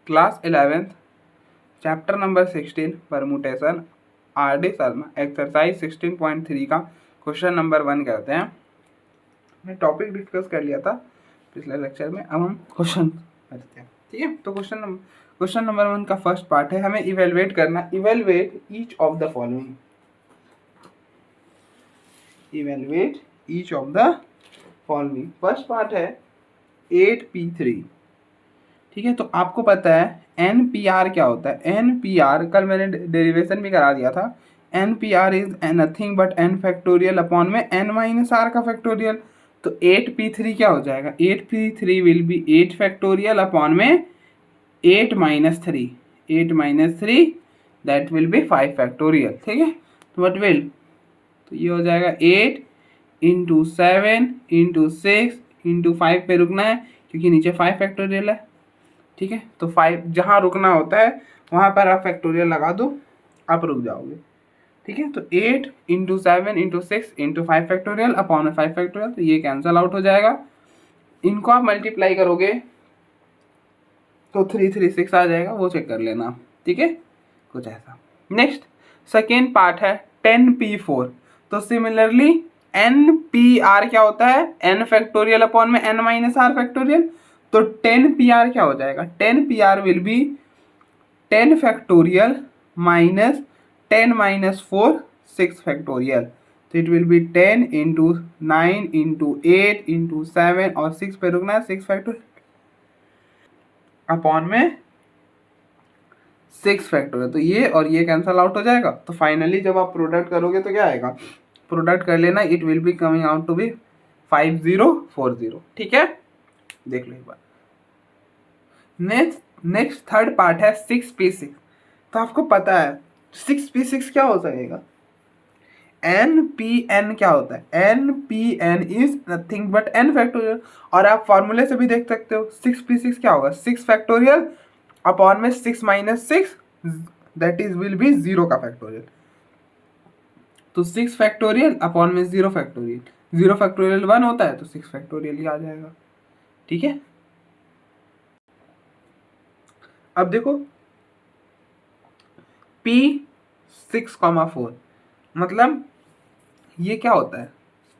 Class 11th chapter number 16 permutation RD Sharma exercise 16.3 का question number 1 करते हैं। हमने टॉपिक डिस्कस कर लिया था पिछले लेक्चर में, अब हम क्वेश्चन करते हैं। ठीक है, तो क्वेश्चन नंबर 1 का फर्स्ट पार्ट है, हमें इवेलुएट करना, evaluate each of the following, evaluate each of the following. First part है 8p3। ठीक है, तो आपको पता है NPR क्या होता है। NPR कल मैंने डेरिवेशन भी करा दिया था। NPR is nothing but n factorial upon में n माइनस r का फैक्टोरियल। तो 8p3 क्या हो जाएगा, 8p3 will be 8 factorial upon में 8 minus 3, 8 minus 3 that will be 5 factorial. ठीक है, तो वट विल, तो ये हो जाएगा 8 इंटू 7 इंटू 6 इंटू 5 पे रुकना है क्योंकि नीचे 5 फैक्टोरियल है। ठीक है, तो 5 जहाँ रुकना होता है वहाँ पर आप फैक्टोरियल लगा दो, आप रुक जाओगे। ठीक है, तो 8 into 7 into 6 into 5 factorial upon में 5 फैक्टोरियल, तो ये कैंसिल आउट हो जाएगा। इनको आप मल्टीप्लाई करोगे तो 336 आ जाएगा, वो चेक कर लेना। ठीक है, कुछ ऐसा। नेक्स्ट सेकेंड पार्ट है 10p4। तो सिमिलरली NPR क्या होता है, n फैक्टोरियल अपॉन में n माइनस r फैक्टोरियल। तो 10PR क्या हो जाएगा, 10PR will be 10 factorial minus 10 minus 4 6 factorial. तो it will be 10 into 9 into 8 into 7 और 6 पे रुकना है, 6 फैक्टोरियल अपॉन में 6 फैक्टोरियल। तो ये और ये कैंसल आउट हो जाएगा। तो फाइनली जब आप प्रोडक्ट करोगे तो क्या आएगा, प्रोडक्ट कर लेना, it will be coming out to be 5040। ठीक है, देख लो एक बार। नेक्स्ट थर्ड पार्ट है 6p6। तो आपको पता है 6p6 क्या हो जाएगा, NPN क्या होता है, NPN is nothing but n factorial. और आप फॉर्मूले से भी देख सकते हो 6p6 क्या होगा, 6 फैक्टोरियल अपॉन में 6 minus 6 that is will be 0 का फैक्टोरियल। तो 6 फैक्टोरियल अपॉन में 0 फैक्टोरियल, 0 फैक्टोरियल 1 होता है तो 6 फैक्टोरियल ही आ जाएगा। ठीक है, अब देखो P6,4 मतलब ये क्या होता है,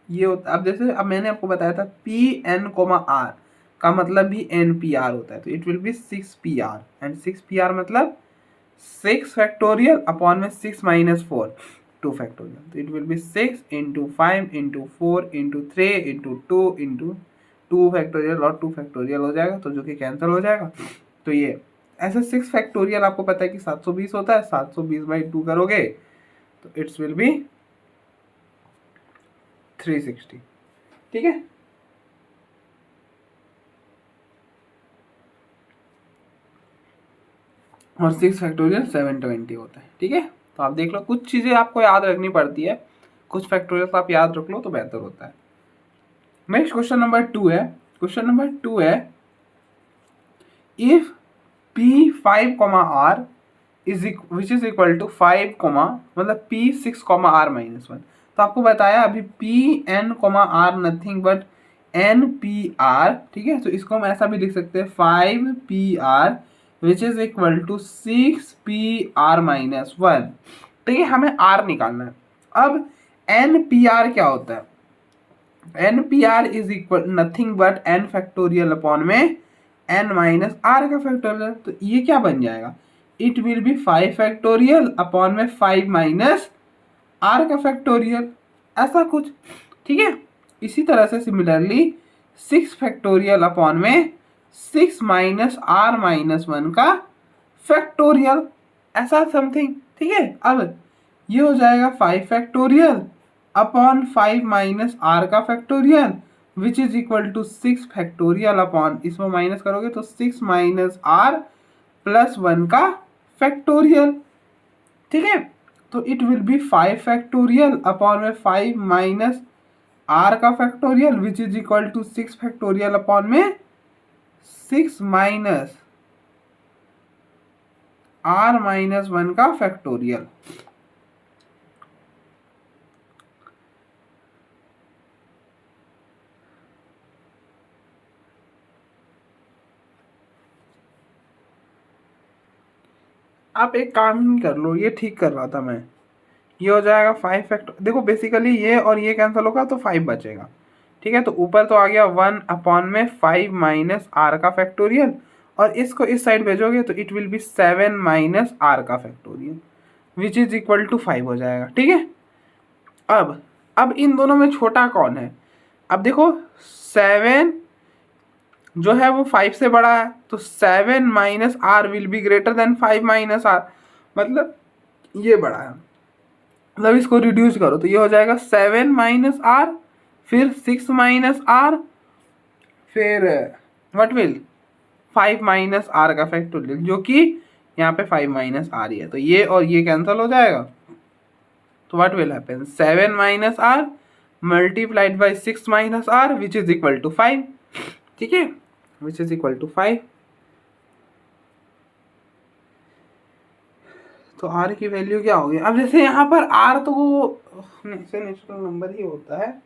ये होता, अब जैसे अब मैंने आपको बताया था PN,R का मतलब भी NPR होता है। तो it will B 6PR and 6PR मतलब 6 फैक्टोरियल अपॉन में 6 माइनस 4 2 फैक्टोरियल। तो it will B 6 into 5 into 4 into 3 into 2 into 2 factorial और 2 फैक्टोरियल हो जाएगा, तो जो कि कैंसिल हो जाएगा। तो ये ऐसे 6 फैक्टोरियल आपको पता है कि 720 होता है, 720/2 करोगे तो इट्स विल बी 360। ठीक है, और 6 फैक्टोरियल 720 होता है। ठीक है, तो आप देख लो, कुछ चीज़ें आपको याद रखनी पड़ती है, कुछ फैक्टोरियल आप याद रख लो तो बेहतर होता है। नेक्स्ट क्वेश्चन नंबर 2 है, क्वेश्चन नंबर 2 है if P5,R is which is equal to 5, मतलब P6,R-1। तो आपको बताया अभी PN,R नथिंग बट NPR। ठीक है, तो इसको हम ऐसा भी लिख सकते हैं 5PR which is equal to 6PR-1। ठीक है, हमें R निकालना है। अब NPR क्या होता है, NPR is equal nothing but n factorial upon में n माइनस r का फैक्टोरियल। तो ये क्या बन जाएगा, it will be 5 factorial upon में 5 माइनस r का फैक्टोरियल, ऐसा कुछ। ठीक है, इसी तरह से सिमिलरली 6 फैक्टोरियल अपॉन में 6 माइनस r-1 का फैक्टोरियल, ऐसा समथिंग। ठीक है, अब ये हो जाएगा 5 फैक्टोरियल अपॉन 5 माइनस r का factorial which is equal to 6 factorial upon, इसमें माइनस करोगे तो 6 माइनस r प्लस 1 का फैक्टोरियल। ठीक है, तो it will be 5 factorial upon में 5 माइनस r का factorial which is equal to 6 factorial upon में 6 माइनस r-1 का फैक्टोरियल। आप एक काम कर लो, ये ठीक कर रहा था मैं, ये हो जाएगा 5 फैक्टर, देखो बेसिकली ये और ये कैंसिल होगा तो 5 बचेगा, ठीक है। तो ऊपर तो आ गया 1/5 माइनस आर का फैक्टोरियल, और इसको इस साइड भेजोगे तो it will be 7 minus r का factorial which is equal to 5 हो जाएगा, ठीक है। अब इन दोनों में छोटा कौन है? अब देखो 7 जो है वो 5 से बड़ा है, तो 7 minus r will be greater than 5 minus r, मतलब ये बड़ा है। मतलब इसको रिड्यूस करो तो ये हो जाएगा 7 माइनस आर, फिर 6 माइनस आर, फिर व्हाट विल 5 माइनस आर का फैक्टोरियल, जो कि यहाँ पे 5 माइनस आर ही है, तो ये और ये कैंसिल हो जाएगा। तो what will happen 7 minus r multiplied by 6 minus r which is equal to 5, ठीक है, विच इज इक्वल टू 5। तो आर की वैल्यू क्या होगी? अब जैसे यहाँ पर आर तो नेचुरल नंबर ही होता है,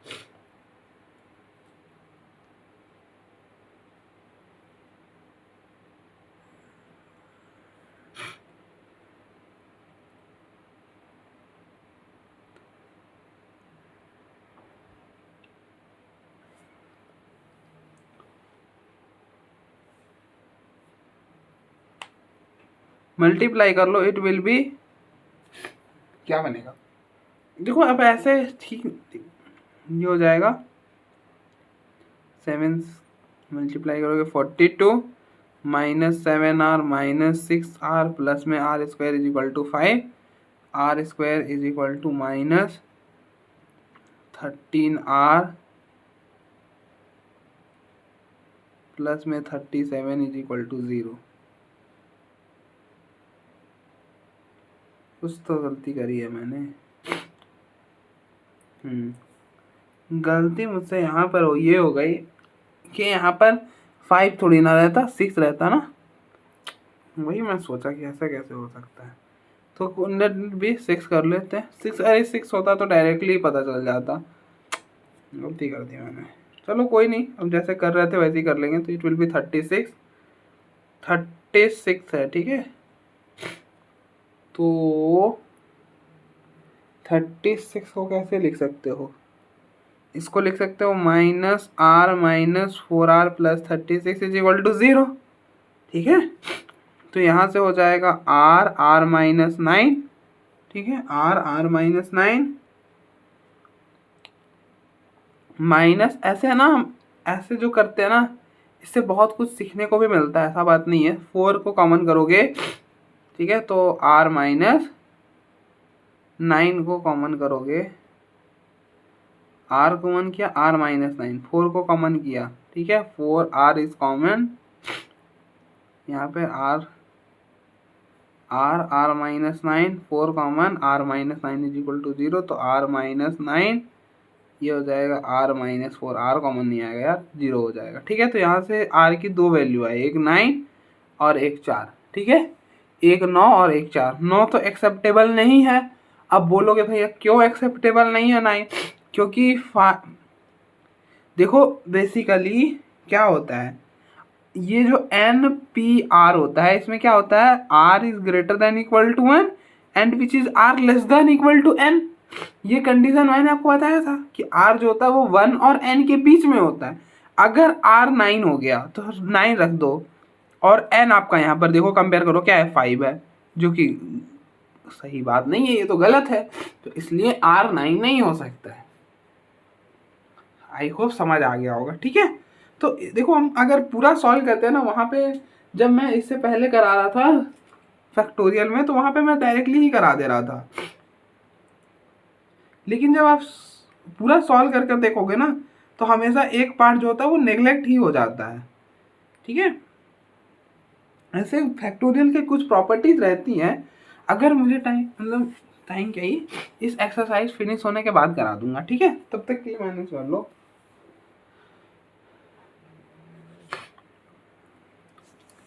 मल्टीप्लाई कर लो, इट विल बी क्या बनेगा, देखो अब ऐसे ठीक ये हो जाएगा, 7 मल्टीप्लाई करोगे 42 minus 7r minus 6r plus में r square is equal to 5, r square is equal to minus 13r plus में 37 इज इक्वल टू 0। कुछ तो गलती करी है मैंने, गलती मुझसे यहाँ पर ये हो गई कि यहाँ पर 5 थोड़ी ना रहता, 6 रहता ना, वही मैं सोचा कि ऐसा कैसे हो सकता है। तो लेट भी 6 कर लेते हैं, 6, अरे 6 होता तो डायरेक्टली पता चल जाता, गलती कर दी मैंने। चलो कोई नहीं, अब जैसे कर रहे थे वैसे ही कर लेंगे। तो इट विल बी 36 है, ठीक है। तो 36 को कैसे लिख सकते हो? इसको लिख सकते हो minus r minus 4r plus 36 is equal to 0, ठीक है। तो यहाँ से हो जाएगा r माइनस 9, ठीक है, r माइनस 9 माइनस, ऐसे है ना, हम ऐसे जो करते हैं ना, इससे बहुत कुछ सीखने को भी मिलता है, ऐसा बात नहीं है। 4 को कॉमन करोगे, ठीक है, तो r माइनस 9 को कॉमन करोगे, r कॉमन किया, r माइनस 9, 4 को कॉमन किया, ठीक है, 4r इज कॉमन, यहाँ पे r minus 9, 4 common, r minus 9 is equal to 0, तो r माइनस 9 ये हो जाएगा r माइनस 4, r कॉमन नहीं आएगा यार, 0 हो जाएगा, ठीक है। तो यहाँ से r की 2 वैल्यू है, एक 9 और एक 4, ठीक है, एक 9 और एक 4। 9 तो एक्सेप्टेबल नहीं है। अब बोलोगे भैया क्यों एक्सेप्टेबल नहीं है 9? क्योंकि देखो बेसिकली क्या होता है, ये जो NPR होता है, इसमें क्या होता है, R is greater than equal to n and which is R less than equal to n। ये कंडीशन मैंने आपको बताया था कि R जो होता है वो 1 और n के बीच में होता है। अगर R 9 हो गया तो 9 रख दो, और n आपका यहाँ पर देखो कंपेयर करो क्या है, 5 है, जो कि सही बात नहीं है, ये तो गलत है, तो इसलिए R 9 नहीं हो सकता है। आई होप समझ आ गया होगा, ठीक है। तो देखो हम अगर पूरा सॉल्व करते हैं ना, वहाँ पे जब मैं इससे पहले करा रहा था फैक्टोरियल में, तो वहाँ पे मैं डायरेक्टली ही करा दे रहा था, लेकिन जब आप पूरा सॉल्व कर कर देखोगे ना, तो हमेशा एक पार्ट जो होता है वो नेग्लेक्ट ही हो जाता है, ठीक है। ऐसे फैक्टोरियल के कुछ प्रॉपर्टीज रहती हैं। अगर मुझे टाइम चाहिए, इस एक्सरसाइज फिनिश होने के बाद करा दूंगा, ठीक है, तब तक के लिए मैनेज कर लो।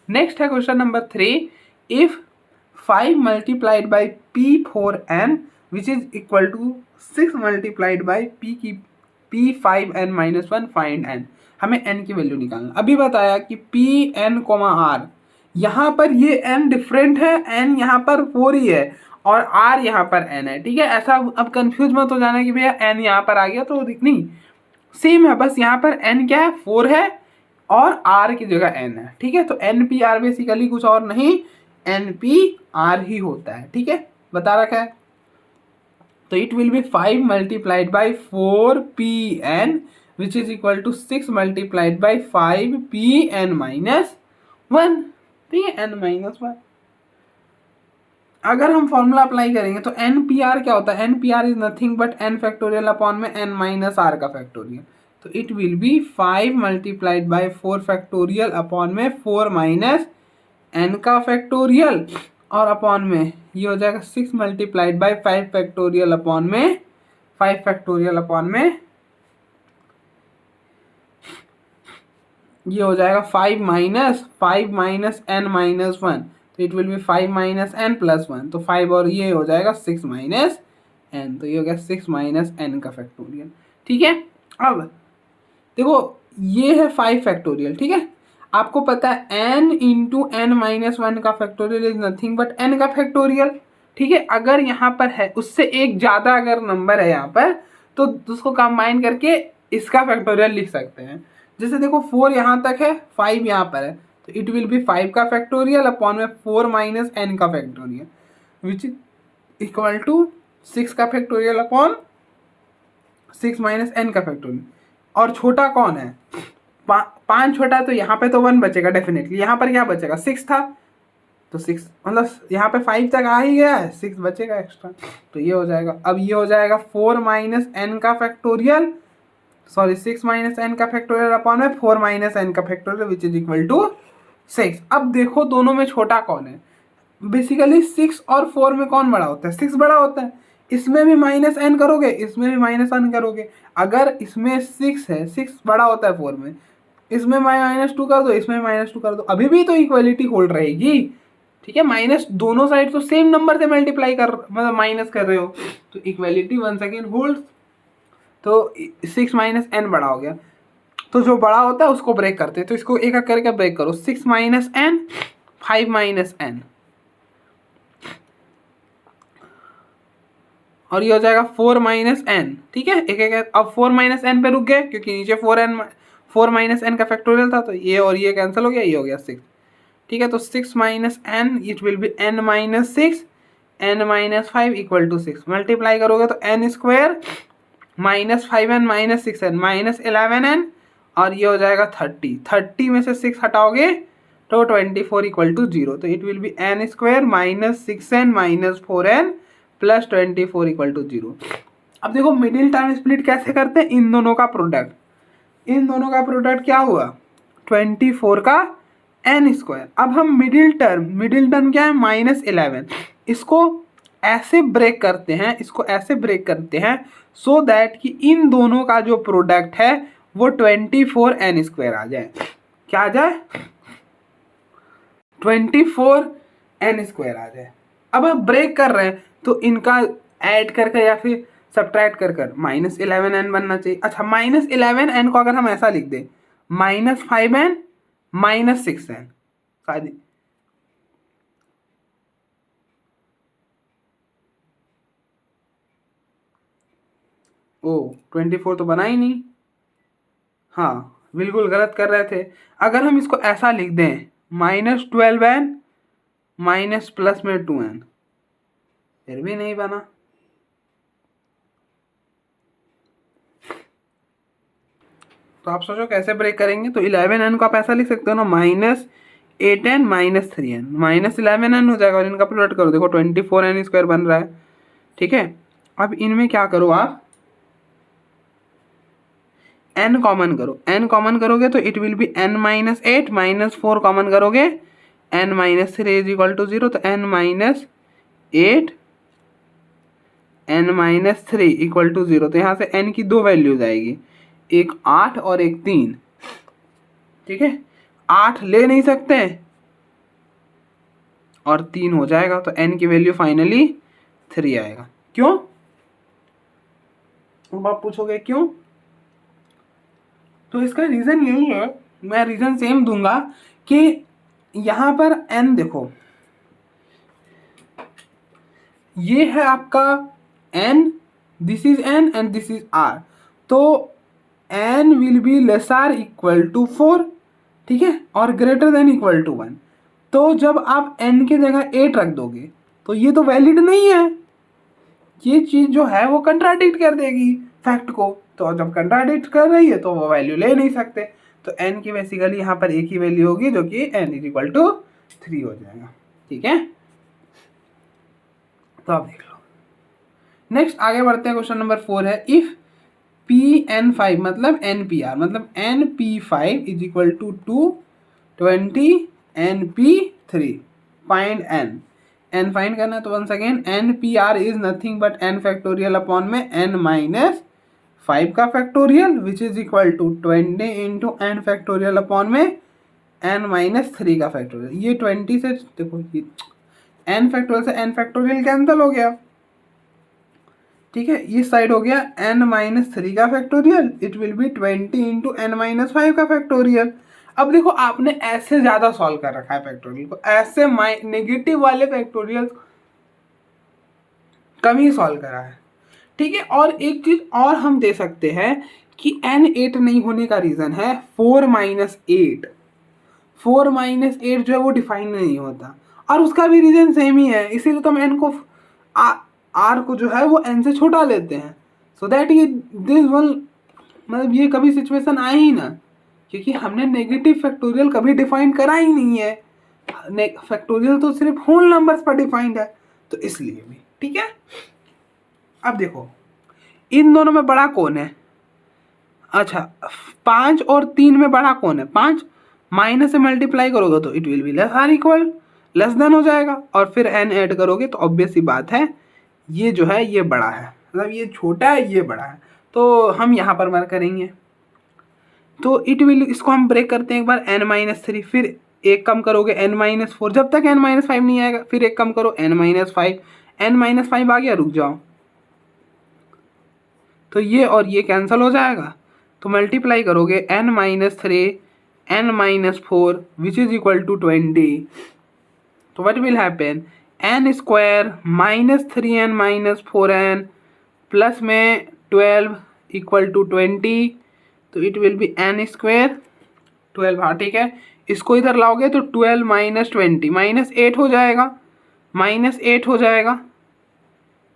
नेक्स्ट है question number 3, if 5 multiplied by P4n which is equal to 6 multiplied by P5n minus 1 find n। हमें n की वैल्यू निकालना। अभी बताया कि Pn, R यहाँ पर ये n डिफरेंट है, n यहाँ पर 4 ही है और r यहाँ पर n है, ठीक है। ऐसा अब कंफ्यूज मत हो जाना कि भैया n यहाँ पर आ गया तो नहीं, सेम है, बस यहाँ पर n क्या है 4 है और r की जगह n है, ठीक है। तो NPR बेसिकली कुछ और नहीं NPR ही होता है, ठीक है, बता रखा है। तो it will be 5 multiplied by 4PN which is equal to 6 multiplied by 5PN minus 1, ठीक है, n माइनस 1। अगर हम फॉर्मूला अप्लाई करेंगे तो NPR क्या होता है, NPR is nothing but n factorial upon में n माइनस r का फैक्टोरियल। तो it will be 5 multiplied by 4 factorial upon में 4 माइनस n का फैक्टोरियल और अपॉन में ये हो जाएगा 6 मल्टीप्लाइड बाई 5 फैक्टोरियल अपॉन में 5 फैक्टोरियल अपॉन में ये हो जाएगा 5 माइनस n माइनस 1, तो it will be 5 minus n plus 1, तो 5 और ये हो जाएगा 6 माइनस n, तो ये हो गया 6 माइनस n का फैक्टोरियल, ठीक है। अब देखो ये है 5 फैक्टोरियल, ठीक है। आपको पता है n इंटू n माइनस 1 का factorial is nothing but n का फैक्टोरियल, ठीक है। अगर यहाँ पर है उससे एक ज़्यादा अगर नंबर है यहाँ पर तो उसको कंबाइन करके इसका फैक्टोरियल लिख सकते हैं। जैसे देखो 4 यहाँ तक है, 5 यहाँ पर है, तो इट विल बी 5 का फैक्टोरियल अपॉन में 4 माइनस n का factorial which is equal to 6 का फैक्टोरियल अपॉन 6 माइनस n का फैक्टोरियल। और छोटा कौन है, 5 छोटा, तो यहाँ पे तो 1 बचेगा डेफिनेटली, यहाँ पर क्या बचेगा 6 था, तो 6 मतलब यहाँ पे 5 तक आ ही गया है, 6 बचेगा एक्स्ट्रा, तो ये हो जाएगा। अब ये हो जाएगा 4 माइनस n का फैक्टोरियल, सॉरी 6 माइनस n का फैक्टोरियल अपॉन में 4 माइनस n का factorial which is equal to 6। अब देखो दोनों में छोटा कौन है, बेसिकली 6 और 4 में कौन बड़ा होता है, 6 बड़ा होता है। इसमें भी माइनस n करोगे, इसमें भी माइनस n करोगे, अगर इसमें 6 है, 6 बड़ा होता है 4 में, इसमें -2 कर दो, इसमें -2 कर दो, अभी भी तो इक्वलिटी होल्ड रहेगी, ठीक है। माइनस दोनों साइड तो सेम नंबर से मल्टीप्लाई कर मतलब माइनस कर रहे हो, तो इक्वलिटी वंस अगेन होल्ड। तो 6 माइनस n बड़ा हो गया, तो जो बड़ा होता है उसको ब्रेक करते हैं, तो इसको एक एक करके ब्रेक करो, 6 माइनस n 5 माइनस n और ये हो जाएगा 4 माइनस n, ठीक है। एक एक अब 4 माइनस n पे रुक गए क्योंकि नीचे 4 माइनस n का फैक्टोरियल था, तो ये और ये कैंसिल हो गया, ये हो गया 6, ठीक है। तो 6 minus n it will be n minus 6 n minus 5 equal to 6, multiply करोगे तो n square minus 5n minus 6n minus 11n और ये हो जाएगा 30 में से 6 हटाओगे तो 24 इक्वल टू 0, तो it will be n square minus 6n minus 4n plus 24 equal to 0। अब देखो मिडिल टर्म स्प्लिट कैसे करते हैं, इन दोनों का प्रोडक्ट, इन दोनों का प्रोडक्ट क्या हुआ 24 का n स्क्वायर। अब हम मिडिल टर्म क्या है -11, इसको ऐसे ब्रेक करते हैं, इसको ऐसे ब्रेक करते हैं सो दैट कि इन दोनों का जो प्रोडक्ट है वो 24n स्क्वायर आ जाए, क्या आ जाए 24n स्क्वायर आ जाए। अब हम ब्रेक कर रहे हैं तो इनका ऐड कर या फिर सब्ट्रैक्ट कर -11n बनना चाहिए। अच्छा -11n को अगर हम ऐसा लिख दें -5n -6n, शायद ओ 24 तो बना ही नहीं, हाँ बिल्कुल गलत कर रहे थे। अगर हम इसको ऐसा लिख दें -12n माइनस प्लस में 2n, फिर भी नहीं बना। तो आप सोचो कैसे ब्रेक करेंगे, तो 11n को आप ऐसा लिख सकते हो ना -8n माइनस 3n, -11n हो जाएगा और इनका प्लॉट करो, देखो 24n स्क्वायर बन रहा है, ठीक है। अब इनमें क्या करो आप n कॉमन करो, n कॉमन करोगे तो it will be n minus 8 minus 4 common करोगे n minus 3 is equal to 0, तो n minus 8 n minus 3 equal to 0, तो यहाँ से n की दो वैल्यूज आएगी, एक 8 और एक 3, ठीक है। 8 ले नहीं सकते और 3 हो जाएगा, तो n की वैल्यू फाइनली 3 आएगा। क्यों, अब आप पूछोगे क्यों, तो इसका रीज़न यही है, मैं रीज़न सेम दूंगा कि यहाँ पर n देखो, ये है आपका n, this is n and this is r, तो n will be less or equal to 4, ठीक है, और ग्रेटर देन इक्वल टू 1। तो जब आप n की जगह 8 रख दोगे तो ये तो वैलिड नहीं है, ये चीज जो है वो कंट्राडिक्ट कर देगी फैक्ट को, तो जब कंट्राडिक्ट कर रही है तो वो वैल्यू ले नहीं सकते। तो n की बेसिकली यहाँ पर एक ही वैल्यू होगी जो कि n इज इक्वल टू 3 हो जाएगा, ठीक है। तो आप देख लो, नेक्स्ट आगे बढ़ते हैं। क्वेश्चन नंबर 4 है, इफ Pn5 मतलब NPR मतलब NP5 is equal to 220 NP3, find n फाइंड करना। तो once again NPR is nothing but n factorial upon में n माइनस 5 का factorial which is equal to 20 into n factorial upon में n minus 3 का factorial. ये 20 से देखो, ये n फैक्टोरियल से n फैक्टोरियल कैंसिल हो गया, ठीक है, इस साइड हो गया n माइनस 3 का factorial, it will B 20 into n minus 5 का फैक्टोरियल। अब देखो आपने ऐसे ज़्यादा सॉल्व कर रखा है फैक्टोरियल को, ऐसे नेगेटिव वाले फैक्टोरियल कम ही सॉल्व करा है, ठीक है। और एक चीज़ और हम दे सकते हैं कि n 8 नहीं होने का रीज़न है 4 माइनस 8, 4 माइनस 8 जो है वो डिफाइन नहीं होता, और उसका भी रीज़न सेम ही है, इसीलिए तो हम n को r को जो है वो n से छोटा लेते हैं, सो दैट ये दिस वन मतलब ये कभी सिचुएशन आए ही ना, क्योंकि हमने नेगेटिव फैक्टोरियल कभी डिफाइन करा ही नहीं है, फैक्टोरियल तो सिर्फ होल नंबर्स पर डिफाइंड है, तो इसलिए भी, ठीक है। अब देखो इन दोनों में बड़ा कौन है, अच्छा 5 और 3 में बड़ा कौन है, 5 माइनस से मल्टीप्लाई करोगे तो it will be less or equal less than हो जाएगा, और फिर n ऐड करोगे तो ऑब्वियस सी बात है ये जो है ये बड़ा है, मतलब ये छोटा है ये बड़ा है, तो हम यहाँ पर मार्क करेंगे। तो इट विल, इसको हम ब्रेक करते हैं एक बार, n माइनस 3, फिर एक कम करोगे n माइनस 4, जब तक n माइनस 5 नहीं आएगा, फिर एक कम करो n माइनस 5, n माइनस 5 आ गया, रुक जाओ, तो ये और ये कैंसिल हो जाएगा, तो मल्टीप्लाई करोगे n minus 3 n minus 4 which is equal to 20, तो what will happen, n square minus 3n minus 4n plus में 12 इक्वल टू 20, तो it will be n square 12, हाँ ठीक है, इसको इधर लाओगे तो 12 माइनस 20 माइनस 8 हो जाएगा, माइनस 8 हो जाएगा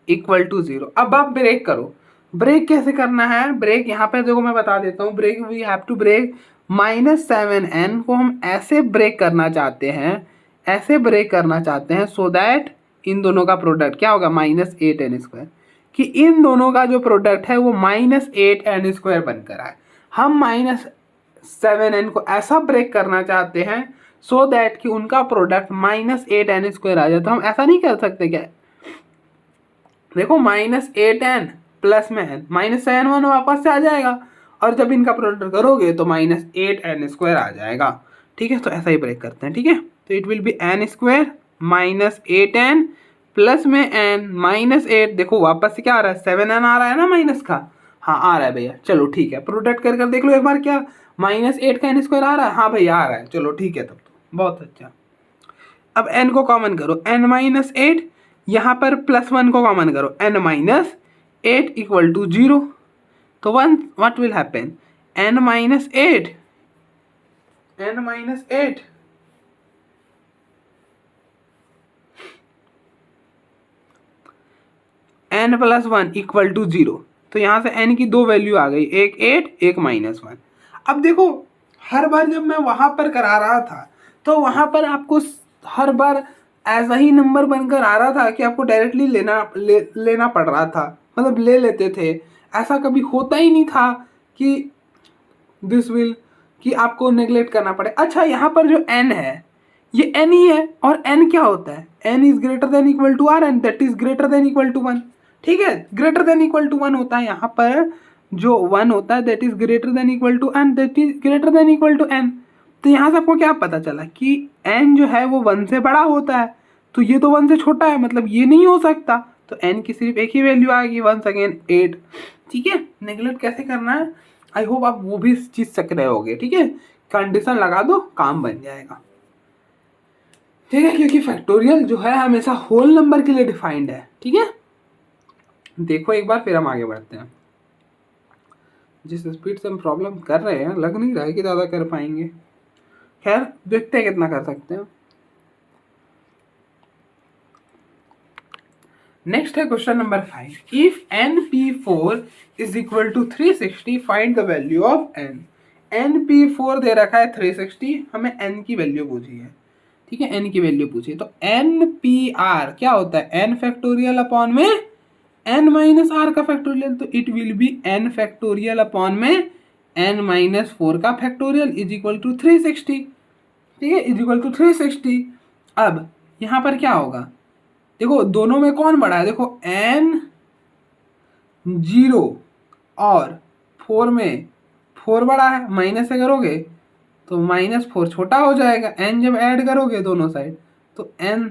इक्वल टू 0। अब आप ब्रेक करो, ब्रेक कैसे करना है, ब्रेक यहाँ पे देखो मैं बता देता हूँ, break we have to break minus 7n को हम ऐसे ब्रेक करना चाहते हैं, ऐसे ब्रेक करना चाहते हैं सो दैट इन दोनों का प्रोडक्ट क्या होगा माइनस 8n स्क्वायर, कि इन दोनों का जो प्रोडक्ट है वो माइनस 8n स्क्वायर बनकर आए। हम माइनस 7n को ऐसा ब्रेक करना चाहते हैं सो दैट कि उनका प्रोडक्ट माइनस 8n स्क्वायर आ जाए। तो हम ऐसा नहीं कर सकते क्या, देखो माइनस 8n प्लस में n माइनस 7n वापस से आ जाएगा, और जब इनका प्रोडक्ट करोगे तो माइनस 8n स्क्वायर आ जाएगा, ठीक है। तो ऐसा ही ब्रेक करते हैं, ठीक है। तो it will be n square minus 8n plus में n माइनस 8, देखो वापस से क्या आ रहा है 7n आ रहा है ना माइनस का, हाँ आ रहा है भैया, चलो ठीक है, प्रोडक्ट कर देख लो एक बार, क्या माइनस 8 का n स्क्वायर आ रहा है, हाँ भैया आ रहा है, चलो ठीक है, तब तो बहुत अच्छा। अब n को कॉमन करो, n माइनस 8, यहाँ पर प्लस 1 को कॉमन करो, n माइनस 8 इक्वल टू 0, तो one what will happen, n minus 8, n minus 8 n plus 1 equal to 0, तो यहाँ से n की दो वैल्यू आ गई, एक 8 एक माइनस 1। अब देखो हर बार जब मैं वहाँ पर करा रहा था तो वहाँ पर आपको हर बार ऐसा ही नंबर बनकर आ रहा था कि आपको डायरेक्टली लेना पड़ रहा था, मतलब ले लेते थे, ऐसा कभी होता ही नहीं था कि दिस विल कि आपको नेग्लेक्ट करना पड़े। अच्छा यहाँ पर जो n है ये n ही है, और n क्या होता है, n is greater than equal to r and that is greater than equal to 1, ठीक है, ग्रेटर देन इक्वल टू 1 होता है, यहाँ पर जो 1 होता है that is greater than equal to n, that is greater than equal to n। तो यहाँ से आपको क्या पता चला कि n जो है वो 1 से बड़ा होता है, तो ये तो 1 से छोटा है, मतलब ये नहीं हो सकता, तो n की सिर्फ एक ही वैल्यू आएगी, वंस अगेन 8, ठीक है। नेगलेक्ट कैसे करना है, आई होप आप वो भी चीज़ सीख रहे होगे, ठीक है, कंडीशन लगा दो काम बन जाएगा। ठीक है, क्योंकि फैक्टोरियल जो है हमेशा होल नंबर के लिए डिफाइंड है। ठीक है, देखो एक बार फिर हम आगे बढ़ते हैं। जिस स्पीड से हम प्रॉब्लम कर रहे हैं लग नहीं रहा है कि ज़्यादा कर पाएंगे, खैर देखते हैं कितना कर सकते हैं। नेक्स्ट है question number 5। If NP4 is equal to 360 find the value of n। NP4 दे रखा है 360, हमें n की वैल्यू पूछी है। ठीक है, n की वैल्यू पूछी, तो NPR क्या होता है, n फैक्टोरियल अपॉन में n माइनस आर का फैक्टोरियल, तो it will be n factorial upon में n माइनस 4 का फैक्टोरियल इज इक्वल टू 360। ठीक है, इज इक्वल टू 360। अब यहाँ पर क्या होगा, देखो दोनों में कौन बड़ा है, देखो n 0 और 4 में 4 बड़ा है, माइनस से करोगे तो -4 छोटा हो जाएगा, n जब ऐड करोगे दोनों साइड तो n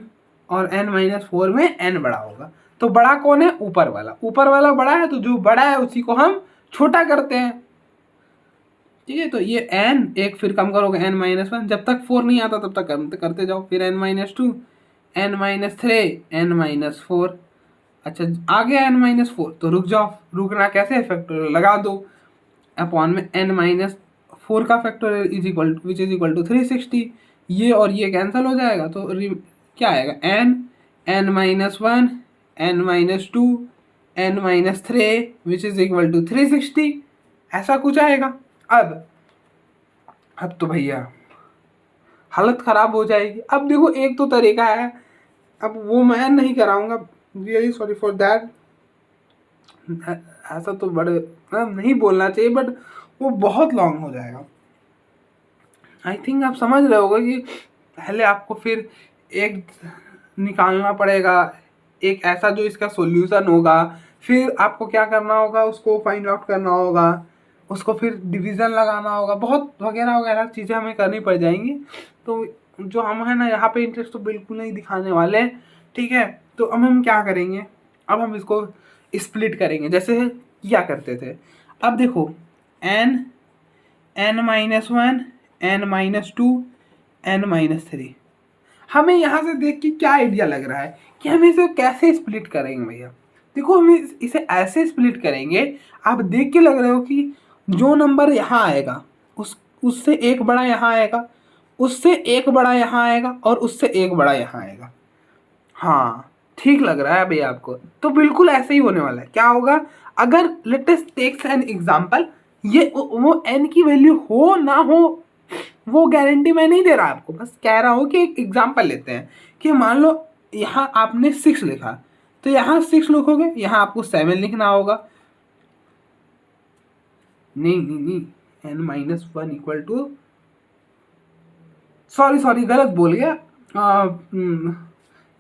और n माइनस 4 में n बड़ा होगा। तो बड़ा कौन है, ऊपर वाला, ऊपर वाला बड़ा है, तो जो बड़ा है उसी को हम छोटा करते हैं। ठीक है, तो ये n एक फिर कम करोगे n माइनस 1, जब तक 4 नहीं आता तब तक करते जाओ, फिर n minus 2, n minus 3, n minus 4। अच्छा आ गया n माइनस 4, तो रुक जाओ, रुकना कैसे, फैक्टोरियल लगा दो, अपॉन में n माइनस 4 का factorial is equal which is equal to 360। ये और ये कैंसिल हो जाएगा, तो क्या आएगा, n minus 1, n minus 2, n minus 3 which is equal to 360, ऐसा कुछ आएगा। अब तो भैया हालत खराब हो जाएगी। अब देखो एक तो तरीका है, अब वो मैं नहीं कराऊंगा, रियली सॉरी फॉर दैट, ऐसा तो बड़े नहीं बोलना चाहिए, बट वो बहुत लॉन्ग हो जाएगा। आई थिंक आप समझ रहे होगे कि पहले आपको फिर एक निकालना पड़ेगा, एक ऐसा जो इसका सॉल्यूशन होगा, फिर आपको क्या करना होगा, उसको फाइंड आउट करना होगा, उसको फिर डिवीज़न लगाना होगा, बहुत वगैरह वगैरह चीज़ें हमें करनी पड़ जाएंगी। तो जो हम है ना यहाँ पे इंटरेस्ट तो बिल्कुल नहीं दिखाने वाले। ठीक है, तो अब हम क्या करेंगे, अब हम इसको स्प्लिट करेंगे जैसे किया करते थे। अब देखो n minus 1, n minus 2, n minus 3, हमें यहाँ से देख के क्या आइडिया लग रहा है कि हम इसे कैसे स्प्लिट करेंगे भैया। देखो हम इसे ऐसे स्प्लिट करेंगे, आप देख के लग रहे हो कि जो नंबर यहाँ आएगा उससे एक बड़ा यहाँ आएगा, उससे एक बड़ा यहाँ आएगा, और उससे एक बड़ा यहाँ आएगा। हाँ ठीक लग रहा है भैया आपको, तो बिल्कुल ऐसे ही होने वाला है। क्या होगा, अगर let us take an example, ये वो n की वैल्यू हो ना हो वो गारंटी मैं नहीं दे रहा आपको, बस कह रहा हूँ कि एक एग्जांपल लेते हैं कि मान लो यहाँ आपने 6 लिखा, तो यहाँ 6 लिखोगे, यहाँ आपको 7 लिखना होगा। नहीं n minus 1 equal to, sorry गलत बोल गया,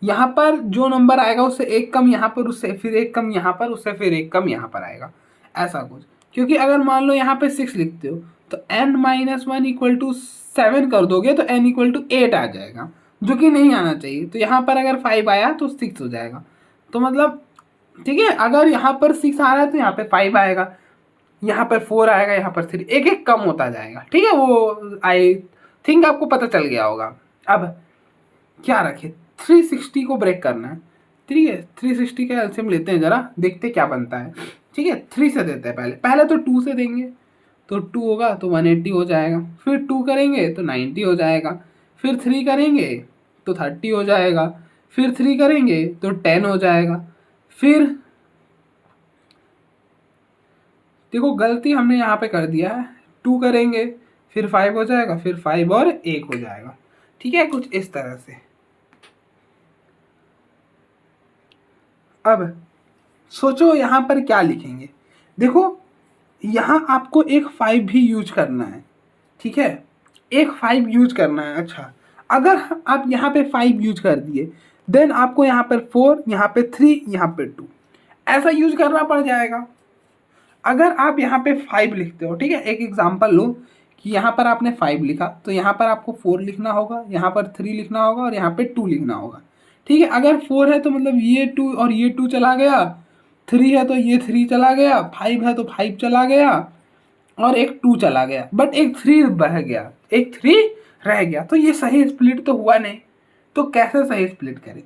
यहाँ पर जो नंबर आएगा उससे एक कम यहाँ पर, उससे फिर एक कम यहाँ पर, उससे फिर एक कम यहाँ पर आएगा, ऐसा कुछ। क्योंकि अगर मान लो यहाँ पे 6 लिखते हो तो n माइनस 1 इक्वल टू 7 कर दोगे तो n इक्वल टू 8 आ जाएगा, जो कि नहीं आना चाहिए। तो यहाँ पर अगर 5 आया तो 6 हो जाएगा, तो मतलब ठीक है, अगर यहाँ पर 6 आ रहा है तो यहाँ पे 5 आएगा, यहाँ पर 4 आएगा, यहाँ पर 3, एक एक कम होता जाएगा। ठीक है, वो आई थिंक आपको पता चल गया होगा। अब क्या रखे, 360 को ब्रेक करना है। ठीक है, 360 का एलसीएम लेते हैं, जरा देखते क्या बनता है। ठीक है, 3 से देते हैं, पहले तो 2 से देंगे, तो 2 होगा तो 180 हो जाएगा, फिर 2 करेंगे तो 90 हो जाएगा, फिर 3 करेंगे तो 30 हो जाएगा, फिर 3 करेंगे तो 10 हो जाएगा, फिर देखो गलती हमने यहाँ पे कर दिया है, 2 करेंगे फिर 5 हो जाएगा, फिर 5 और 1 हो जाएगा। ठीक है, कुछ इस तरह से। अब सोचो यहाँ पर क्या लिखेंगे, देखो यहाँ आपको एक 5 भी यूज करना है। ठीक है, एक 5 यूज करना है। अच्छा, अगर आप यहाँ पे 5 यूज कर दिए, देन आपको यहाँ पर 4, यहाँ पे 3, यहाँ पे 2 ऐसा यूज करना पड़ जाएगा। अगर आप यहाँ पे 5 लिखते हो, ठीक है, एक एग्जांपल लो कि यहाँ पर आपने 5 लिखा, तो यहाँ पर आपको 4 लिखना होगा, यहाँ पर 3 लिखना होगा, और यहाँ पे 2 लिखना होगा। ठीक है, अगर 4 है तो मतलब ये 2 और ये 2 चला गया, 3 है तो ये 3 चला गया, 5 है तो 5 चला गया, और एक 2 चला गया, बट एक 3 बह गया, एक 3 रह गया, तो ये सही स्प्लिट तो हुआ नहीं। तो कैसे सही स्प्लिट करें?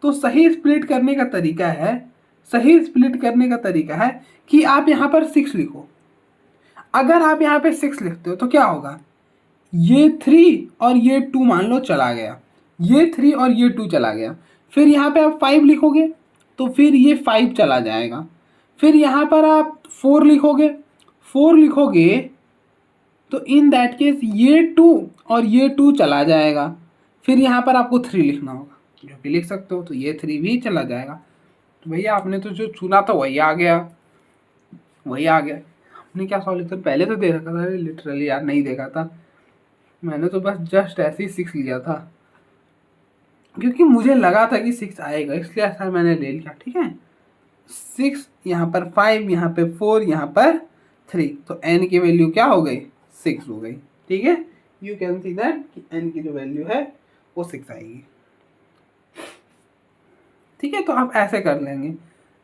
तो सही स्प्लिट करने का तरीका है, सही स्प्लिट करने का तरीका है कि आप यहाँ पर 6 लिखो। अगर आप यहाँ पे 6 लिखते हो तो क्या होगा, ये 3 और ये 2 मान लो चला गया, ये 3 और ये 2 चला गया। फिर यहाँ पे आप 5 लिखोगे तो फिर ये 5 चला जाएगा। फिर यहाँ पर आप 4 लिखोगे, 4 लिखोगे तो इन दैट केस ये 2 और ये 2 चला जाएगा। फिर यहाँ पर आपको 3 लिखना होगा, जो कि लिख सकते हो, तो ये 3 भी चला जाएगा। तो भैया आपने तो जो चुना था वही आ गया, वही आ गया। आपने क्या सॉल्यूशन पहले तो दे रखा था? लिटरली यार नहीं देखा था मैंने, तो बस जस्ट ऐसे ही 6 लिया था, क्योंकि मुझे लगा था कि 6 आएगा, इसलिए ऐसा मैंने ले लिया। ठीक है, 6 यहाँ पर 5, यहाँ पे 4, यहाँ पर 3, तो n की वैल्यू क्या हो गई, 6 हो गई। ठीक है, यू कैन सी दैट कि n की जो वैल्यू है वो 6 आएगी। ठीक है, तो आप ऐसे कर लेंगे।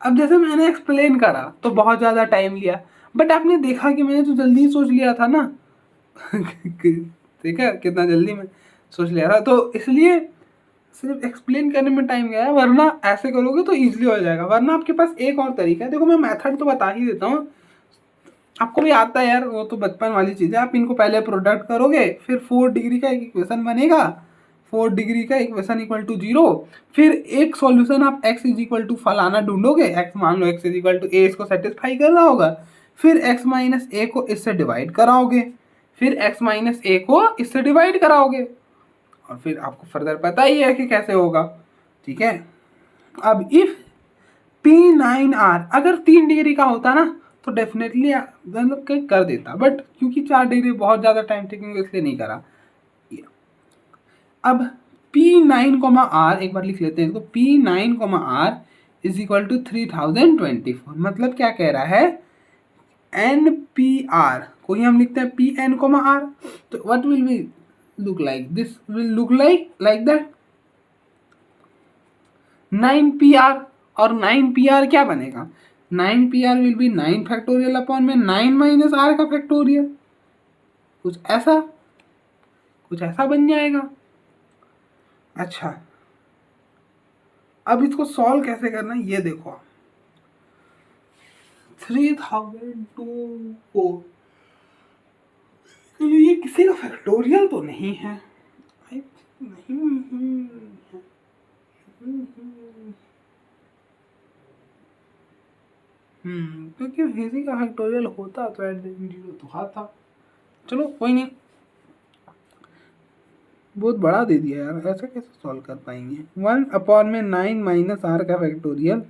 अब जैसे मैंने एक्सप्लेन करा तो बहुत ज़्यादा टाइम लिया, बट आपने देखा कि मैंने तो जल्दी सोच लिया था ना। ठीक है, कितना जल्दी मैं सोच लिया था, तो इसलिए सिर्फ एक्सप्लेन करने में टाइम गया है, वरना ऐसे करोगे तो ईजिली हो जाएगा। वरना आपके पास एक और तरीका है, देखो मैं मेथड तो बता ही देता हूँ, आपको भी आता है यार, वो तो बचपन वाली चीज़ है। आप इनको पहले प्रोडक्ट करोगे, फिर 4 डिग्री का एक इक्वेशन बनेगा, 4 डिग्री का इक्वेशन इक्वल टू 0। फिर एक सॉल्यूशन आप x इज इक्वल टू फलाना ढूंढोगे, x मान लो x is equal to a, इसको सेटिस्फाई कर रहा होगा। फिर x माइनस a को इससे डिवाइड कराओगे, फिर x माइनस a को इससे डिवाइड कराओगे, और फिर आपको फर्दर पता ही है कि कैसे होगा। ठीक है, अब इफ P9R अगर 3 डिग्री का होता ना तो डेफिनेटली मतलब कर देता, बट क्योंकि 4 डिग्री बहुत ज़्यादा टाइम टेकिंग इसलिए नहीं करा। अब P9, एक बार लिख लेते हैं इसको, P9, इज इक्वल टू 3024। मतलब क्या कह रहा है, NPR को ही हम लिखते हैं PN, तो what will be look like, this will look like that 9PR। और 9PR क्या बनेगा, 9PR will be 9 factorial upon में 9 माइनस R का फैक्टोरियल, कुछ ऐसा बन जाएगा। अच्छा, अब इसको सॉल्व कैसे करना है ये देखो, 3024, ये किसी का फैक्टोरियल तो नहीं है, नहीं क्योंकि किसी का फैक्टोरियल होता तो जीरो तो था। चलो कोई नहीं, बहुत बड़ा दे दिया यार, ऐसा कैसे सॉल्व कर पाएंगे। 1 अपॉन में 9 माइनस R का फैक्टोरियल,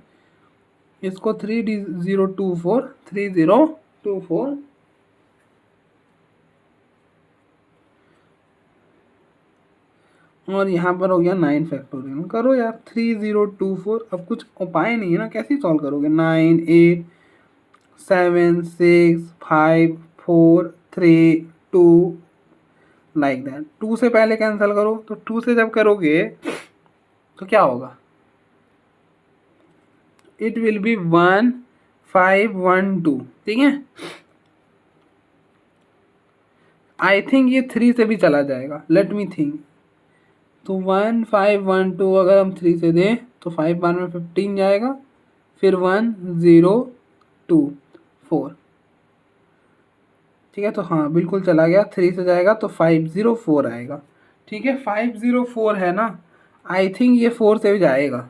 इसको 3024 और यहाँ पर हो गया 9 फैक्टोरियल। करो यार 3024, अब कुछ उपाय नहीं है ना, कैसे सॉल्व करोगे। 9 8 7 6 5 4 3 2 लाइक दैट। 2 से पहले कैंसिल करो, तो 2 से जब करोगे तो क्या होगा, इट विल बी 1 5 1 2। ठीक है, आई थिंक ये 3 से भी चला जाएगा, लेट मी थिंक। तो 1 5 1 2 अगर हम 3 से दें तो 5 बार में 15 जाएगा, फिर 1 0 2 4। ठीक है, तो हाँ बिल्कुल चला गया, 3 से जाएगा तो 504 आएगा। ठीक है, 504 है ना, आई थिंक ये 4 से भी जाएगा,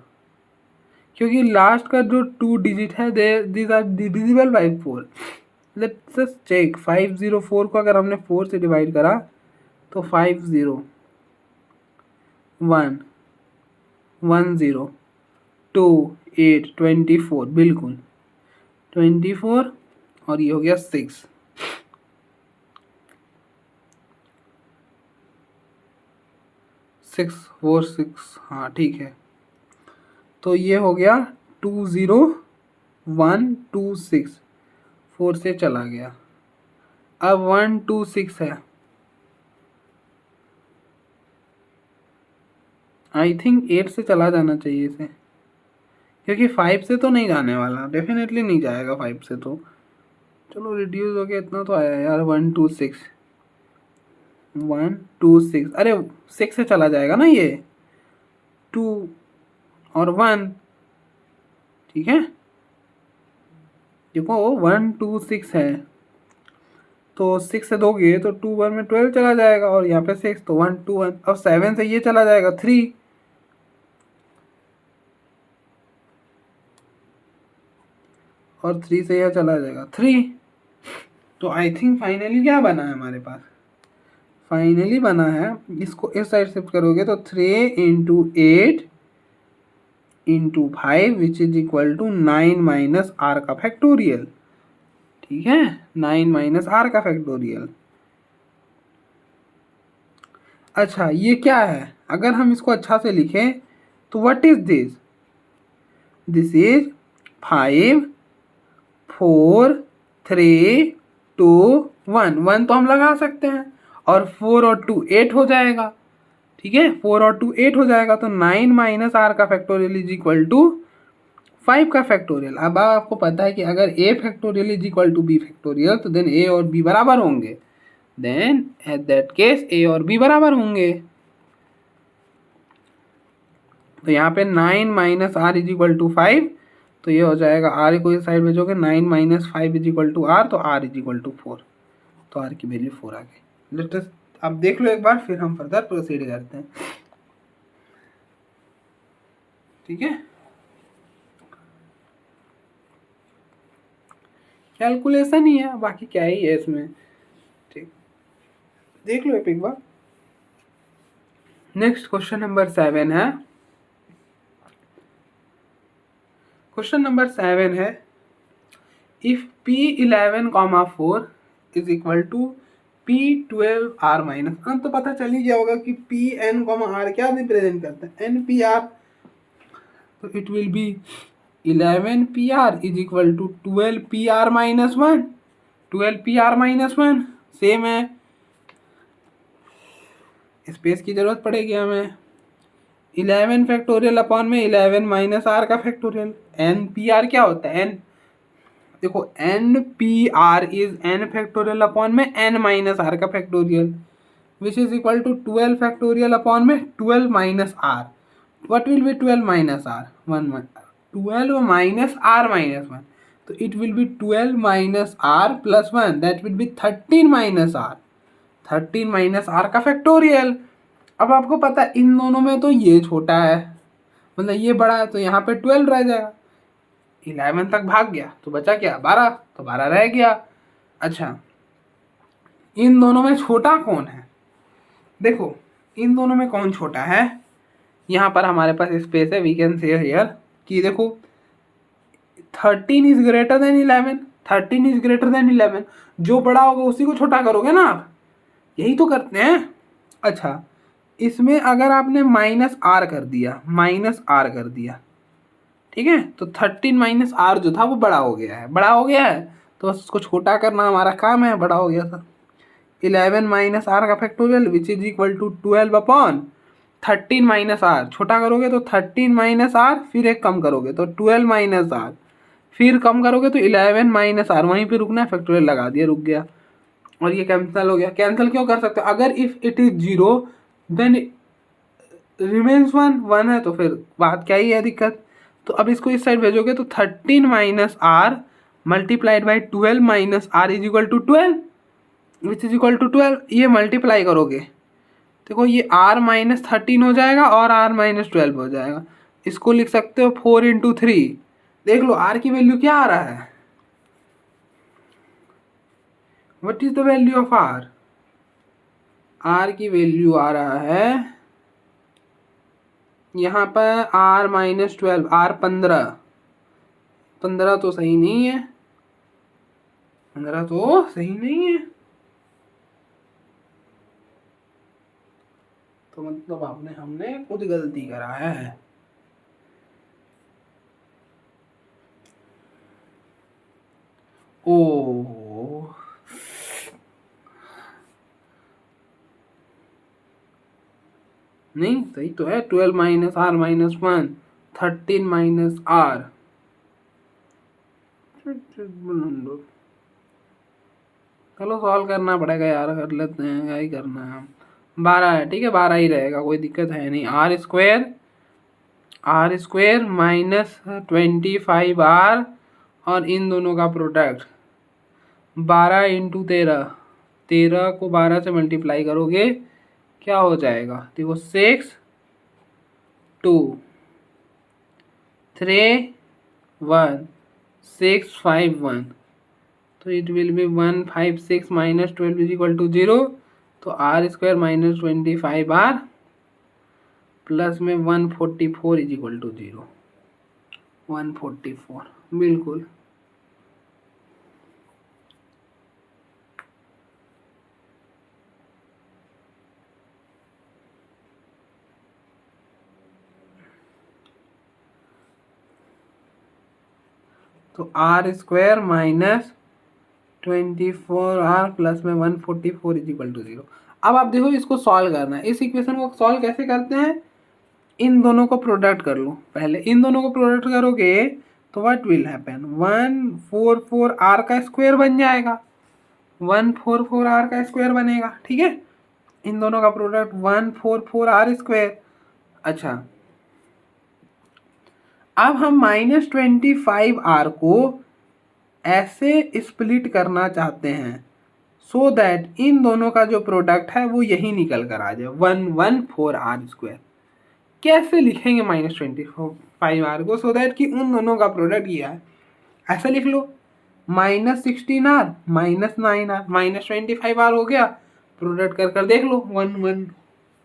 क्योंकि लास्ट का जो 2 डिजिट है these are divisible by 4। Let's just check, 504 को अगर हमने 4 से डिवाइड करा तो 5 0 1 1 0 2 8 24, बिल्कुल 24, और ये हो गया 6 6 4 6। हाँ ठीक है, तो ये हो गया 2 0 1 2 6, 4 से चला गया, अब 1 2 6 है। आई थिंक 8 से चला जाना चाहिए इसे, क्योंकि 5 से तो नहीं जाने वाला, डेफिनेटली नहीं जाएगा 5 से। तो चलो रिड्यूस हो गया, इतना तो आया यार 1 2 6। 1 2 6, अरे 6 से चला जाएगा ना ये, 2 और 1, ठीक है। देखो 1 2 6 है, तो 6 से दोगे तो 2 1 में 12 चला जाएगा, और यहाँ पे 6 तो 1 2 1। अब 7 से ये चला जाएगा 3, और 3 से यह चला जाएगा 3। तो आई थिंक फाइनली क्या बना है हमारे पास, फाइनली बना है, इसको इस साइड शिफ्ट करोगे तो 3 into 8 into 5 which is equal to 9 minus r का फैक्टोरियल, ठीक है, 9 माइनस आर का फैक्टोरियल। अच्छा ये क्या है, अगर हम इसको अच्छा से लिखें तो what is this, this is 5 4 3 2 1, 1 तो हम लगा सकते हैं, और 4 और 2 8 हो जाएगा, ठीक है, 4 और 2 8 हो जाएगा, तो 9 माइनस आर का फैक्टोरियल इज इक्वल टू 5 का फैक्टोरियल। अब आपको पता है कि अगर a factorial is equal to b factorial, तो देन ए और बी बराबर होंगे, then at that case a और बी बराबर होंगे। तो यहाँ पे 9 minus r is equal to 5, तो ये हो जाएगा आर को इस साइड भेजोगे, 9 minus 5 is equal to r, तो आर इज इक्वल टू 4, तो आर की वैल्यू 4 आ गई। लेट अस अब देख लो एक बार, फिर हम फर्दर प्रोसीड करते हैं, ठीक है। कैलकुलेशन ही है, बाकी क्या ही है इसमें, ठीक, देख लो एक बार। नेक्स्ट क्वेश्चन नंबर 7 है, क्वेश्चन नंबर 7 है, if P11, 4 is equal to P12R minus, तो पता चल ही गया होगा कि Pn, R क्या रिप्रेजेंट करता है, NPR, तो it will be 11PR is equal to 12PR minus 1, 12PR minus 1, same है, स्पेस की जरूरत पड़ेगी हमें, 11 फैक्टोरियल अपॉन में 11 माइनस आर का फैक्टोरियल, NPR क्या होता है, n, देखो NPR is n factorial upon में n माइनस आर का factorial, which is equal to 12 factorial upon में 12 minus r, what will be 12 minus r, 12 minus r minus 1, तो it will be 12 minus r plus 1, that will be 13 minus r, 13 minus r का factorial. अब आपको पता है इन दोनों में तो ये छोटा है, मतलब ये बड़ा है, तो यहाँ पे 12 रह जाएगा, 11 तक भाग गया तो बचा क्या 12, तो 12 रह गया। अच्छा इन दोनों में छोटा कौन है, देखो इन दोनों में कौन छोटा है, यहाँ पर हमारे पास स्पेस है, वी कैन से हियर कि देखो 13 is greater then 11, 13 is greater then 11, जो बड़ा होगा उसी को छोटा करोगे ना आप, यही तो करते हैं। अच्छा इसमें अगर आपने माइनस आर कर दिया, माइनस आर कर दिया, ठीक है, तो 13 माइनस आर जो था वो बड़ा हो गया है, बड़ा हो गया है, तो बस उसको छोटा करना हमारा काम है, बड़ा हो गया था। 11 माइनस आर का factorial which is equal to 12 upon 13 minus r, छोटा करोगे तो 13 माइनस आर, फिर एक कम करोगे तो 12 माइनस आर, फिर कम करोगे तो 11 माइनस आर, वहीं पे रुकना है, फैक्टोरियल लगा दिया, रुक गया, और ये कैंसिल हो गया। कैंसिल क्यों कर सकते हो, अगर if it is 0 then remains 1, 1 है तो फिर बात क्या ही है दिक्कत। तो अब इसको इस साइड भेजोगे तो 13 minus r multiplied by 12 minus r is equal to 12, which is equal to 12, ये मल्टीप्लाई करोगे, देखो ये r माइनस 13 हो जाएगा और r माइनस 12 हो जाएगा, इसको लिख सकते हो 4 इंटू 3, देख लो r की वैल्यू क्या आ रहा है, what is the value of r, r की वैल्यू आ रहा है यहाँ पर r माइनस 12, r 15, 15 तो सही नहीं है, 15 तो सही नहीं है, तो मतलब हमने खुद गलती करा है। ओ नहीं सही तो है, 12 minus r minus 1, 13 minus r, चलो सॉल्व करना पड़ेगा यार, कर लेते हैं, क्या ही करना है। 12 है, ठीक है 12 ही रहेगा, कोई दिक्कत है नहीं। आर स्क्वेयर माइनस 25r और इन दोनों का प्रोडक्ट 12 इंटू 13, 13 को 12 से मल्टीप्लाई करोगे क्या हो जाएगा, देखो 6 2 3 1 6 5 1, तो it will be 156 minus 12 is equal to 0। तो are square minus 25r plus में 144 इज इक्वल टू 0, 144 बिल्कुल। तो are square minus 24r plus में 144 इज इक्वल टू 0। अब आप देखो इसको सॉल्व करना है। इस इक्वेशन को सॉल्व कैसे करते हैं, इन दोनों को प्रोडक्ट कर लो। पहले इन दोनों को प्रोडक्ट करोगे तो व्हाट विल हैपन, 144r का स्क्वायर बन जाएगा, 144r का स्क्वायर बनेगा, ठीक है। इन दोनों का प्रोडक्ट 144r स्क्वायर। अच्छा, अब हम -25r को ऐसे स्प्लिट करना चाहते हैं सो दैट इन दोनों का जो प्रोडक्ट है वो यही निकल कर आ जाए 114r स्क्वायर। कैसे लिखेंगे -25r को सो दैट कि उन दोनों का प्रोडक्ट ये है, ऐसा लिख लो -16r -9r -25r हो गया, प्रोडक्ट कर देख लो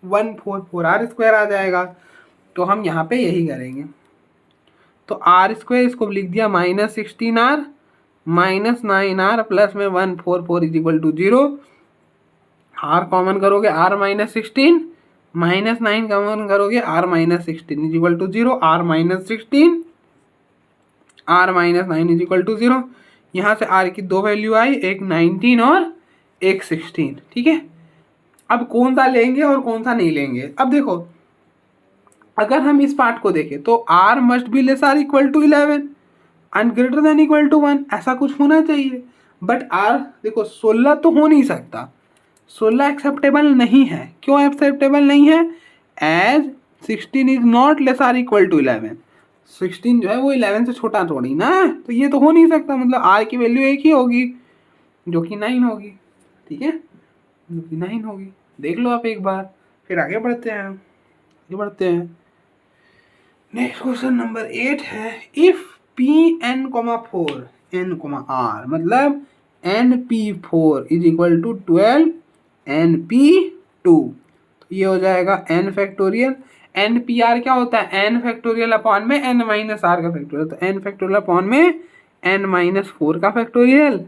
114r स्क्वायर आ जाएगा। तो हम यहाँ पे यही करेंगे। तो आर स्क्वायर इसको लिख दिया -16r -9r प्लस में 144 is equal to 0। R common करोगे r -16 -9 कॉमन करोगे r -16 is equal to 0, r -16 r -9 is equal to 0। यहाँ से r की दो वैल्यू आई, एक 19 और एक 16, ठीक है। अब कौन सा लेंगे और कौन सा नहीं लेंगे, अब देखो अगर हम इस पार्ट को देखें तो r must be less or equal to 11 and greater than equal to 1, ऐसा कुछ होना चाहिए। बट r देखो 16 तो हो नहीं सकता, 16 एक्सेप्टेबल नहीं है। क्यों एक्सेप्टेबल नहीं है, as 16 is not less or equal to 11, 16 जो है वो 11 से छोटा थोड़ी ना, तो ये तो हो नहीं सकता। मतलब r की वैल्यू एक ही होगी जो कि 9 होगी, ठीक है, जो कि 9 होगी। देख लो आप एक बार, फिर आगे बढ़ते हैं। नेक्स्ट क्वेश्चन नंबर 8 है, इफ Pn,4 n,r मतलब np4 is equal to 12 np2, तो ये हो जाएगा n फैक्टोरियल। npr क्या होता है, n फैक्टोरियल अपॉन में n माइनस r का फैक्टोरियल, तो n फैक्टोरियल अपॉन में n माइनस 4 का factorial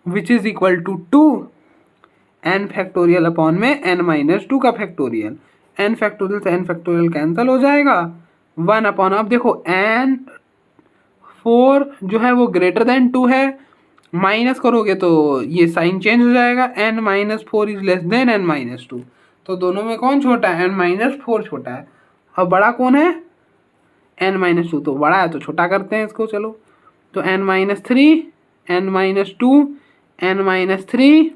which is equal to 2 n factorial upon में n माइनस 2 का फैक्टोरियल। n फैक्टोरियल से n फैक्टोरियल कैंसिल हो जाएगा, 1 अपॉन, अब देखो n 4 जो है वो ग्रेटर देन 2 है, माइनस करोगे तो ये साइन चेंज हो जाएगा, n minus 4 is less than n minus 2, तो दोनों में कौन छोटा है, n माइनस 4 छोटा है। अब बड़ा कौन है, n माइनस 2, तो बड़ा है तो छोटा करते हैं इसको, चलो। तो n minus 3 n minus 2 n minus 3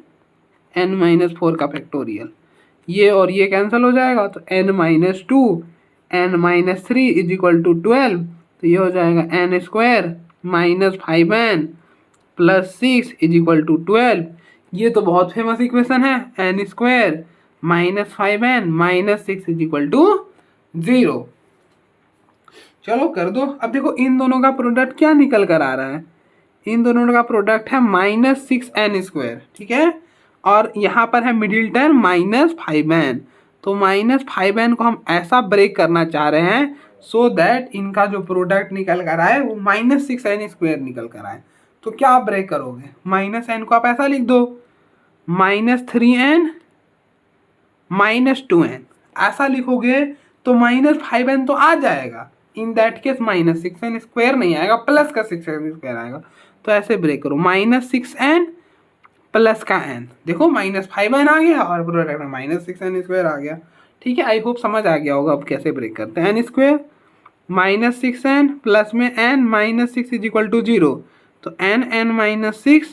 n minus 4 का फैक्टोरियल, ये और ये कैंसिल हो जाएगा, तो n minus 2 n minus 3 is equal to 12, तो ये हो जाएगा n square minus 5n plus 6 is equal to 12। ये तो बहुत फेमस इक्वेशन है, n square minus 5n minus 6 is equal to 0। चलो कर दो। अब देखो इन दोनों का प्रोडक्ट क्या निकल कर आ रहा है, इन दोनों का प्रोडक्ट है -6n स्क्वायर, ठीक है, और यहाँ पर है मिडिल टर्म -5n, तो -5n को हम ऐसा ब्रेक करना चाह रहे हैं सो दैट इनका जो प्रोडक्ट निकल कर आए वो -6n स्क्वायर निकल कर आए। तो क्या आप ब्रेक करोगे, -n को आप ऐसा लिख दो -3n -2n, ऐसा लिखोगे तो -5n तो आ जाएगा, in that case -6n square नहीं आएगा, प्लस का 6n स्क्वायर आएगा। तो ऐसे ब्रेक करो, -6n प्लस का n, देखो -5n आ गया और प्रोडक्ट में -6n स्क्वायर आ गया, ठीक है। आई होप समझ आ गया होगा अब कैसे ब्रेक करते हैं। n स्क्वायर -6n प्लस में n -6 इज इक्वल टू 0, तो n minus 6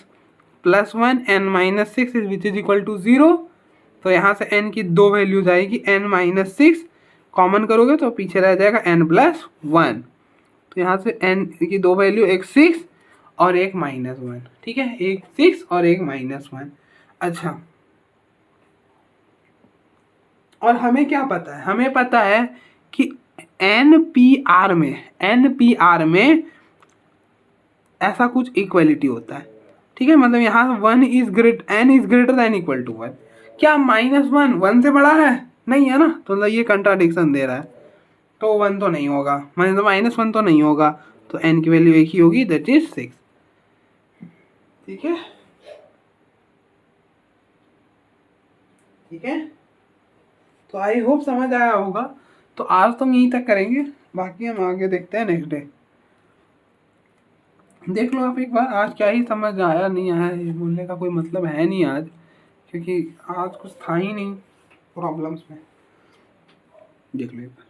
plus 1 n minus 6 which is equal to 0। तो यहाँ से n की दो वैल्यूज आएगी, n माइनस 6 कॉमन करोगे तो पीछे रह जाएगा n प्लस 1। तो यहाँ से n की दो वैल्यू, एक 6 और एक माइनस 1, ठीक है, एक 6 और एक माइनस 1। अच्छा, और हमें क्या पता है, हमें पता है कि NPR में ऐसा कुछ इक्वलिटी होता है, ठीक है, मतलब यहाँ n is greater than equal to 1। क्या -1 1 से बड़ा है? नहीं है ना, तो मतलब ये कंट्राडिक्शन दे रहा है, तो 1 तो नहीं होगा, मतलब -1 तो नहीं होगा, तो n की वैल्यू एक ही होगी, दैट इज 6। ठीक है, ठीक है, तो आई होप समझ आया होगा। तो आज तो हम यहीं तक करेंगे, बाकी हम आगे देखते हैं नेक्स्ट डे। देख लो आप एक बार, आज क्या ही समझ आया नहीं आया, ये बोलने का कोई मतलब है नहीं आज, क्योंकि आज कुछ था ही नहीं प्रॉब्लम्स में। देख लो एक बार।